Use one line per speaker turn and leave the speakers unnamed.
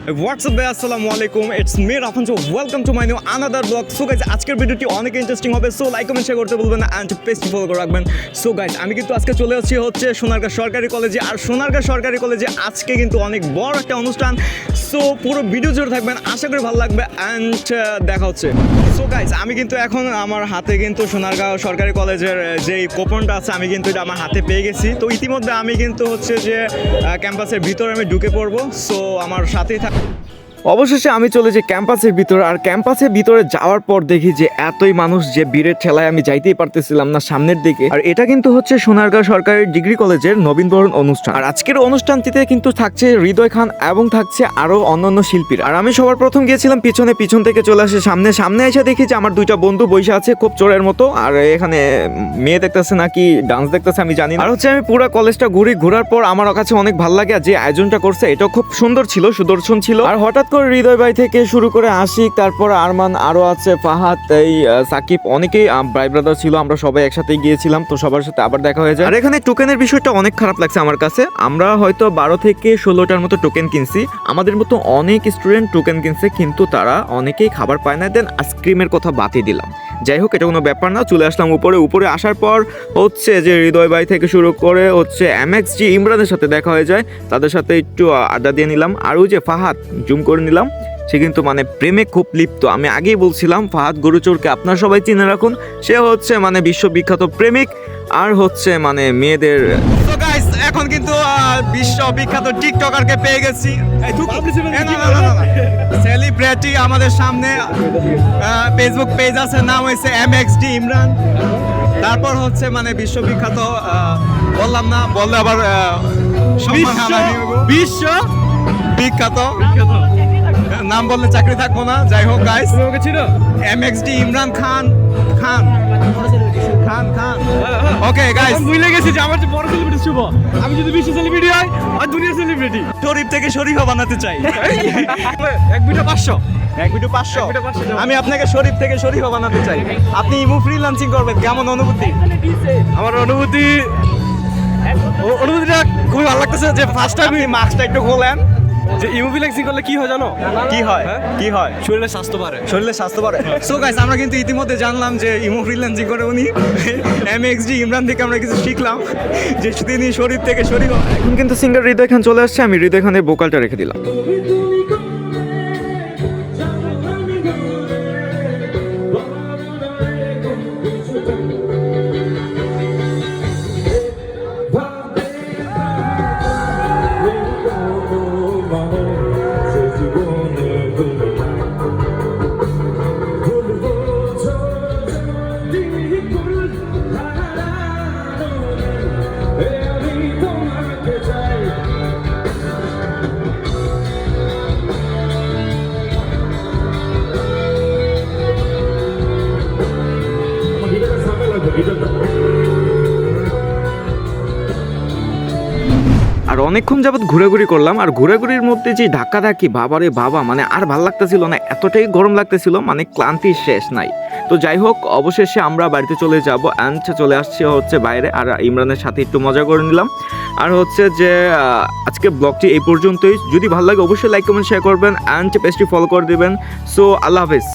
WhatsApp ভাই, আসসালামু আলাইকুম, it's me Rafan. So welcome to my new another blog. So guys, আজকের ভিডিওটি অনেক ইন্টারেস্টিং হবে। সো লাইক কমেন্ট শেয়ার করতে বলবেন না, অ্যান্ড পেজটি ফলো করে রাখবেন। সো গাইজ, আমি কিন্তু আজকে চলে আসছি হচ্ছে সোনারগাঁ সরকারি কলেজে। আর সোনারগাঁ সরকারি কলেজে আজকে কিন্তু অনেক বড় একটা অনুষ্ঠান। সো পুরো ভিডিও জুড়ে থাকবেন, আশা করি ভালো লাগবে, অ্যান্ড দেখা হচ্ছে। সো গাইজ, আমি কিন্তু এখন আমার হাতে কিন্তু সোনারগাঁও সরকারি কলেজের যেই কুপনটা আছে, আমি কিন্তু এটা আমার হাতে পেয়ে গেছি। তো ইতিমধ্যে আমি কিন্তু হচ্ছে যে ক্যাম্পাসের ভিতরে আমি ঢুকে পড়বো। সো আমার সাথেই থাক। অবশেষে আমি চলে যাই ক্যাম্পাসের ভিতরে। আর ক্যাম্পাসের ভিতরে যাওয়ার পর দেখি যে এতই মানুষ যে ভিড়ের ঠেলায় আমি যাইতেই পারতেছিলাম না সামনের দিকে। আর এটা কিন্তু হচ্ছে সোনারগাঁও সরকারি ডিগ্রি কলেজের নবীনবরণ অনুষ্ঠান। আর আজকের অনুষ্ঠানটিতে কিন্তু থাকছে হৃদয় খান এবং থাকছে আরো অন্যান্য শিল্পীরা। আর আমি সবার প্রথম গিয়েছিলাম পিছন থেকে চলে আসে সামনে এসে দেখি যে আমার দুইটা বন্ধু বসে আছে খুব চোরের মতো। আর এখানে মেয়ে দেখতেছে নাকি ডান্স দেখতেছে আমি জানি না। আর হচ্ছে আমি পুরো কলেজটা ঘোরার পর আমার কাছে অনেক ভালো লাগে। আর যে আয়োজনটা করছে এটা খুব সুন্দর ছিল, সুদর্শন ছিল। আর হঠাৎ করে হৃদয় ভাই থেকে শুরু করে আশিক, তারপর আরমান, আরো আছে ফাহাদ, এই সাকিব, অনেকেই ভাই ব্রাদার ছিল। আমরা সবাই একসাথে গিয়েছিলাম, তো সবার সাথে আবার দেখা হয়ে যায়। আর এখানে টোকেনের বিষয়টা অনেক খারাপ লাগছে আমার কাছে। আমরা হয়তো 12 থেকে 16টার মতো টোকেন কিনছি। আমাদের মতো অনেক স্টুডেন্ট টোকেন কিনছে, কিন্তু তারা অনেকেই খাবার পায় না। দেন আইসক্রিমের কথা বাতিয়ে দিলাম। যাই হোক, এটা কোনো ব্যাপার না। চলে আসলাম উপরে আসার পর হচ্ছে যে হৃদয় ভাই থেকে শুরু করে হচ্ছে MXG ইমরানের সাথে দেখা হয়ে যায়। তাদের সাথে একটু আড্ডা দিয়ে নিলাম। আর ওই যে ফাহাদ, জুম করে নিলাম, সে কিন্তু মানে প্রেমে খুব লিপ্ত। আমি আগেই বলছিলাম ফাহাদ গরুচোরকে আপনারা সবাই চিনে রাখুন। সে হচ্ছে মানে বিশ্ববিখ্যাত প্রেমিক, আর হচ্ছে মানে মেয়েদের। তো গাইস, এখন কিন্তু বিশ্ববিখ্যাত টিকটকারকে পেয়ে গেছি। সেলিব্রিটি আমাদের সামনে। ফেসবুক পেজ আছে, নাম হয়েছে MXD ইমরান। তারপর হচ্ছে মানে বিশ্ববিখ্যাত, বললাম না, বললে আবার বিশ্ব বিখ্যাত নাম বললে চাকরি থাকবো না। যাই হোক guys, MXD Imran Khan. Okay guys, ভুলে গেছি যে আমার যে বড় সেলিব্রিটি শুভ। আমি যদি বিশ্ব সেলিব্রিটি হয় আর দুনিয়ার সেলিব্রিটি, শরীফ থেকে শরীফা বানাতে চাই। এক ভিডিও 500। আমি আপনাকে শরীফ থেকে শরীফা বানাতে চাই। আপনি ইমু ফ্রিল্যান্সিং করবেন, কেমন অনুভূতি? আমার অনুভূতিটা খুবই ভালো লাগতেছে। যে ফার্স্ট টাইম মাস্কটা একটু খোলেন। যে ইমো ফ্রিল্যান্সিং করলে কি হয় জানো? কি হয়? শরীরের স্বাস্থ্য বাড়ে। সো গাইস, আমরা কিন্তু ইতিমধ্যে জানলাম যে ইমো ফ্রিল্যান্সিং করে উনি MXG ইমরান থেকে আমরা কিছু শিখলাম যে তিনি শরীফ থেকে শরীফ। এখন কিন্তু সিঙ্গার হৃদয় খান চলে আসছে। আমি হৃদয় খানের ভোকালটা রেখে দিলাম। আর অনেকক্ষণ যাবত ঘোরাঘুরি করলাম। আর ঘোরাঘুরির মধ্যে যে ধাক্কাধাক্কি, বাবারে বাবা, মানে আর ভাল লাগতেছিল না, এতটাই গরম লাগতেছিল, মানে ক্লান্তির শেষ নাই। তো যাই হোক, অবশেষে আমরা বাড়িতে চলে যাব, অ্যান্ড চলে আসছে হচ্ছে বাইরে। আর ইমরানের সাথে একটু মজা করে নিলাম। আর হচ্ছে যে আজকে ব্লগটি এই পর্যন্তই। যদি ভালো লাগে অবশ্যই লাইক কমেন্ট শেয়ার করবেন, অ্যান্ড পেজটি ফলো করে দেবেন। সো আল্লাহ হাফেজ।